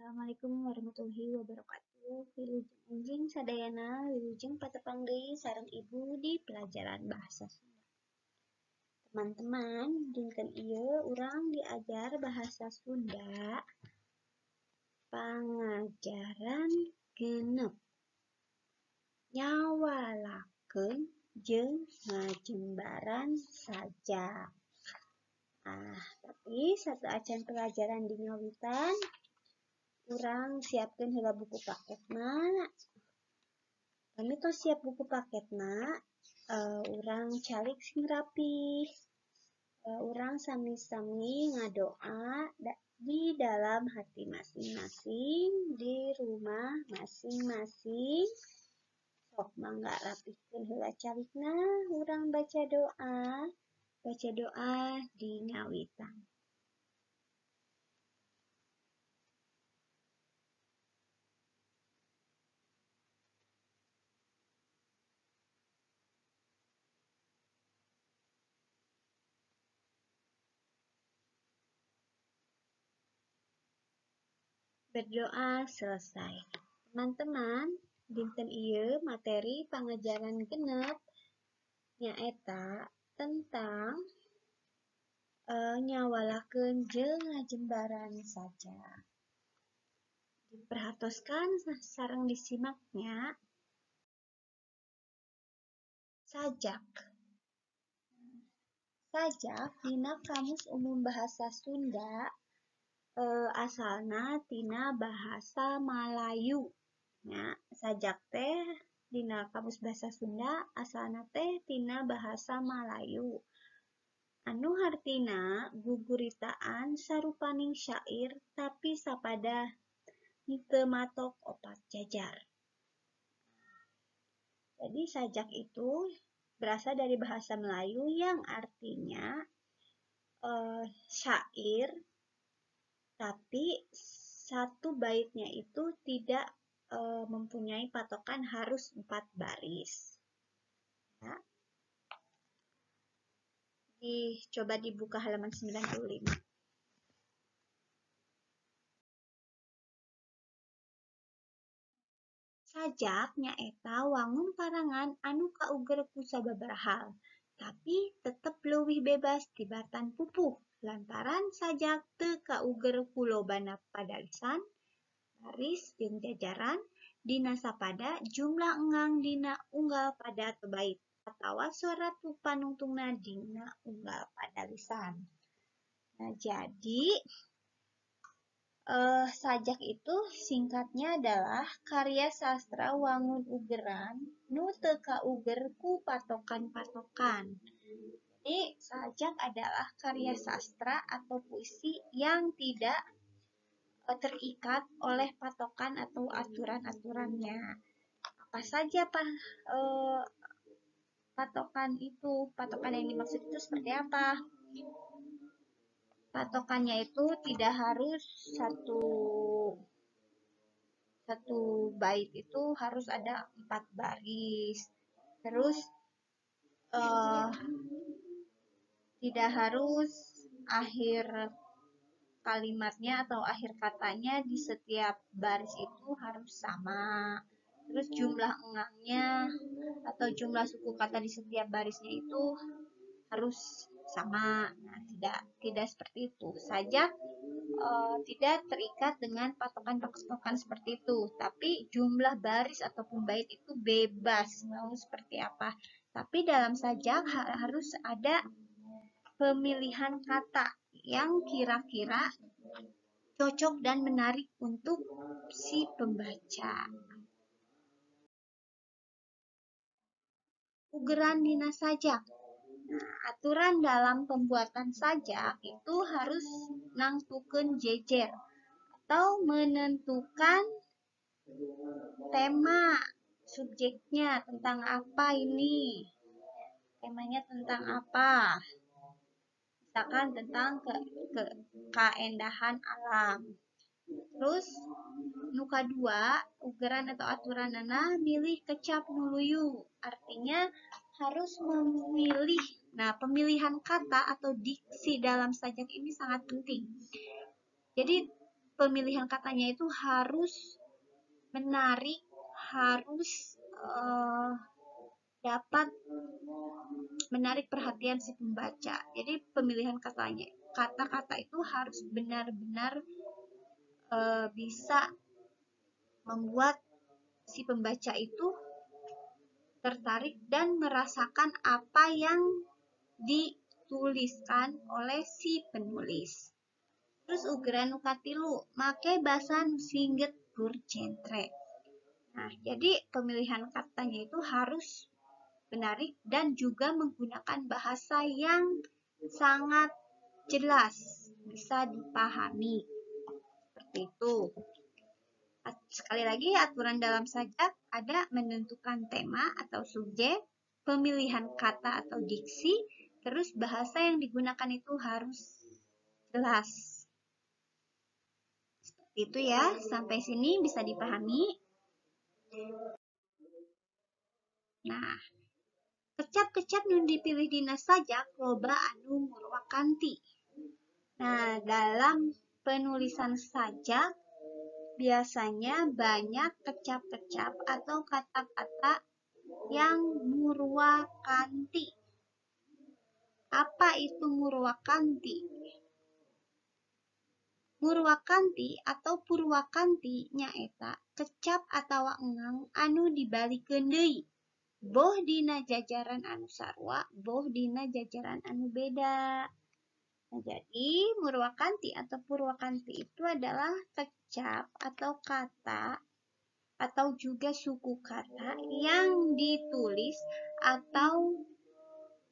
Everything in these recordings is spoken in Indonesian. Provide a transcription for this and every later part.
Assalamualaikum warahmatullahi wabarakatuh. Wilujeng anjing sadayana, wilujeng patepang deui sareng Ibu di pelajaran bahasa Sunda. Teman-teman, dinten ieu urang diajar bahasa Sunda pangajaran genep. Nyawalakeun jeung ngajembaran sajak. Tapi satu acan pelajaran di ngawitan urang siapkeun heula buku paketna. Kami tos siap buku paketna, urang calik sing rapih. Urang sami-sami ngadoa di dalam hati masing-masing, di rumah masing-masing. Sok mangga rapihkeun heula calikna, urang baca doa di ngawitan. Berdoa selesai. Teman-teman, dinten ieu materi pangajaran genep nyaeta tentang nyawalakeun jeung ngajembaran sajak. Diperhatoskan sareng disimaknya. Sajak. Sajak dina Kamus Umum Bahasa Sunda asalna tina bahasa Malayu. Sajak teh dina Kamus Bahasa Sunda asalna teh tina bahasa Malayu. Anu hartina guguritaan sarupaning syair tapi sapada teu matok opat jajar. Jadi sajak itu berasal dari bahasa Melayu yang artinya syair tapi satu baitnya itu tidak mempunyai patokan harus 4 baris. Ya. Coba dibuka halaman 95. Sajak nyaeta wangun parangan anu kauger ku sababaraha hal, tapi tetep leuwih bebas tibatan pupuh lantaran sajak teu kauger ku lobana padalisan, baris jeung jajaran dina sapada jumlah engang dina unggal pada teu bait atawa surat panungtungna dina unggal padalisan. Jadi sajak itu singkatnya adalah karya sastra wangun ugeran nu teu kauger ku patokan-patokan. Jadi sajak adalah karya sastra atau puisi yang tidak terikat oleh patokan atau aturan-aturannya. Apa saja patokan itu? Patokan yang dimaksud itu seperti apa? Patokannya itu tidak harus satu bait itu harus ada 4 baris. Terus tidak harus akhir kalimatnya atau akhir katanya di setiap baris itu harus sama. Terus jumlah engangnya atau jumlah suku kata di setiap barisnya itu harus sama. Nah, tidak seperti itu. Sajak tidak terikat dengan patokan-patokan seperti itu, tapi jumlah baris ataupun bait itu bebas mau seperti apa. Tapi dalam sajak harus ada pemilihan kata yang kira-kira cocok dan menarik untuk si pembaca. Ugeran dina sajak. Nah, aturan dalam pembuatan sajak itu harus nangtukeun jejer atau menentukan tema subjeknya tentang apa ini. Temanya tentang apa? Misalkan tentang keindahan alam. Terus nu kadua, ugeran atau aturanana milih kecap nuluyu. Artinya harus memilih. Nah, pemilihan kata atau diksi dalam sajak ini sangat penting. Jadi pemilihan katanya itu harus menarik, harus dapat menarik perhatian si pembaca. Jadi pemilihan katanya, kata-kata itu harus benar-benar bisa membuat si pembaca itu tertarik dan merasakan apa yang dituliskan oleh si penulis. Terus ugeran nukatilu, make basa nu singget tur centre. Nah, jadi pemilihan katanya itu harus menarik dan juga menggunakan bahasa yang sangat jelas, bisa dipahami. Seperti itu. Sekali lagi, aturan dalam sajak ada menentukan tema atau subjek, pemilihan kata atau diksi, terus bahasa yang digunakan itu harus jelas. Seperti itu ya, sampai sini bisa dipahami. Nah, kecap-kecap nu dipilih dina sajak loba anu murwakanti. Nah, dalam penulisan sajak biasanya banyak kecap-kecap atau kata-kata yang murwakanti. Apa itu murwakanti? Murwakanti atau purwakanti nyaeta kecap atawa engang anu dibalikeun deui. Boh dina jajaran anu sarua, boh dina jajaran anu beda. Nah, jadi murwakanti atau purwakanti itu adalah kecap atau kata atau juga suku kata yang ditulis atau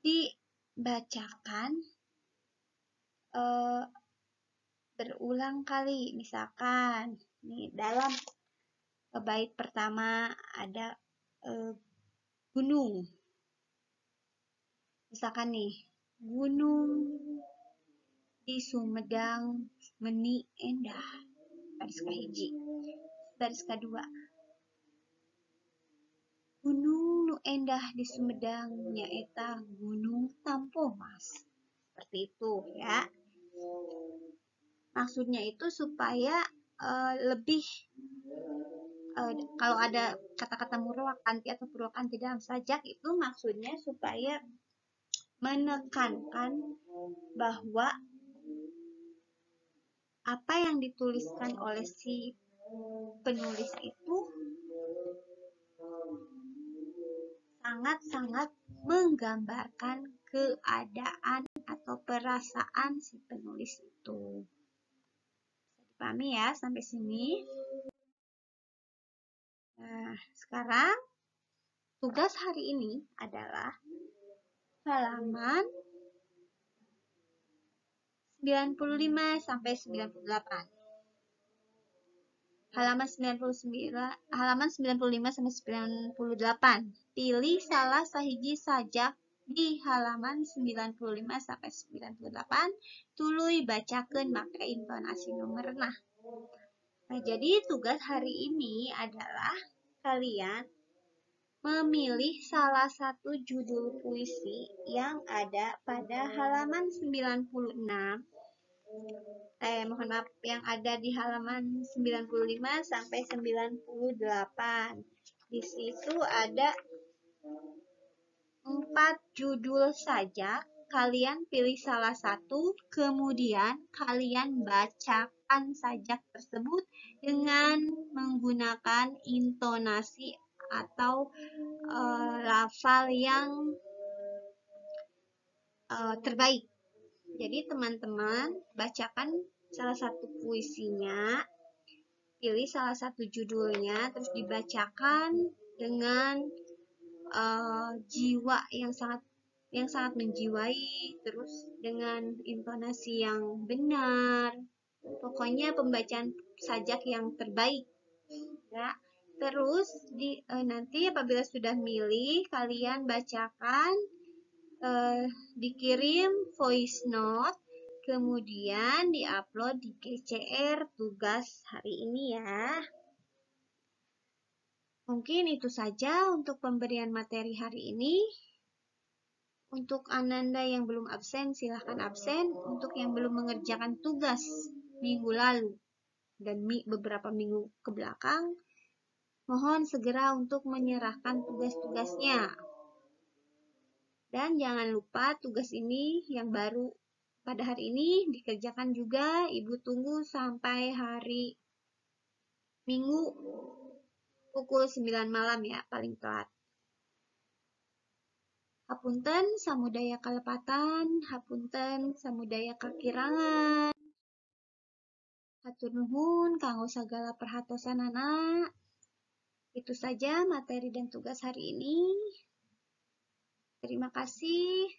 dibacakan berulang kali. Misalkan nih dalam bait pertama ada gunung. Misalkan nih, gunung di Sumedang meuni endah. Baris kahiji. Baris kedua, gunung nu endah di Sumedang nyaeta Gunung Tampomas. Seperti itu ya. Maksudnya itu supaya lebih kalau ada kata-kata murwakanti atau purwakanti dalam sajak itu maksudnya supaya menekankan bahwa apa yang dituliskan oleh si penulis itu sangat-sangat menggambarkan keadaan atau perasaan si penulis itu. Dipahami ya sampai sini? Nah, sekarang tugas hari ini adalah halaman 95 sampai 98. Halaman 95 sampai 98. Pilih salah sahiji sajak di halaman 95 sampai 98. Tuluy bacakeun make intonasi nu merenah. Nah, jadi tugas hari ini adalah kalian memilih salah satu judul puisi yang ada pada halaman 96. Mohon maaf, yang ada di halaman 95 sampai 98. Di situ ada 4 judul saja. Kalian pilih salah satu, kemudian kalian bacakan sajak tersebut dengan menggunakan intonasi atau lafal yang terbaik. Jadi teman-teman bacakan salah satu puisinya, pilih salah satu judulnya, terus dibacakan dengan jiwa yang sangat menjiwai, terus dengan intonasi yang benar. Pokoknya pembacaan sajak yang terbaik. Ya. Terus nanti apabila sudah milih, kalian bacakan, dikirim voice note, kemudian diupload di GCR tugas hari ini ya. Mungkin itu saja untuk pemberian materi hari ini. Untuk Ananda yang belum absen, silahkan absen. Untuk yang belum mengerjakan tugas minggu lalu, dan beberapa minggu ke belakang, mohon segera untuk menyerahkan tugas-tugasnya. Dan jangan lupa tugas ini yang baru pada hari ini dikerjakan juga. Ibu tunggu sampai hari Minggu pukul 9 malam ya, paling telat. Hapunten samudaya kalepatan, hapunten samudaya kakirangan. Hatur nuhun kanggo sagala perhatosanana. Itu saja materi dan tugas hari ini. Terima kasih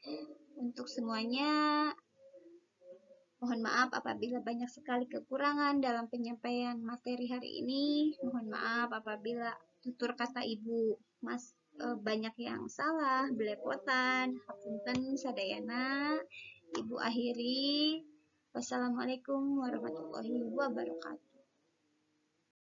untuk semuanya. Mohon maaf apabila banyak sekali kekurangan dalam penyampaian materi hari ini. Mohon maaf apabila tutur kata ibu banyak yang salah, belepotan. Hapunten sadayana. Ibu akhiri. Wassalamualaikum warahmatullahi wabarakatuh.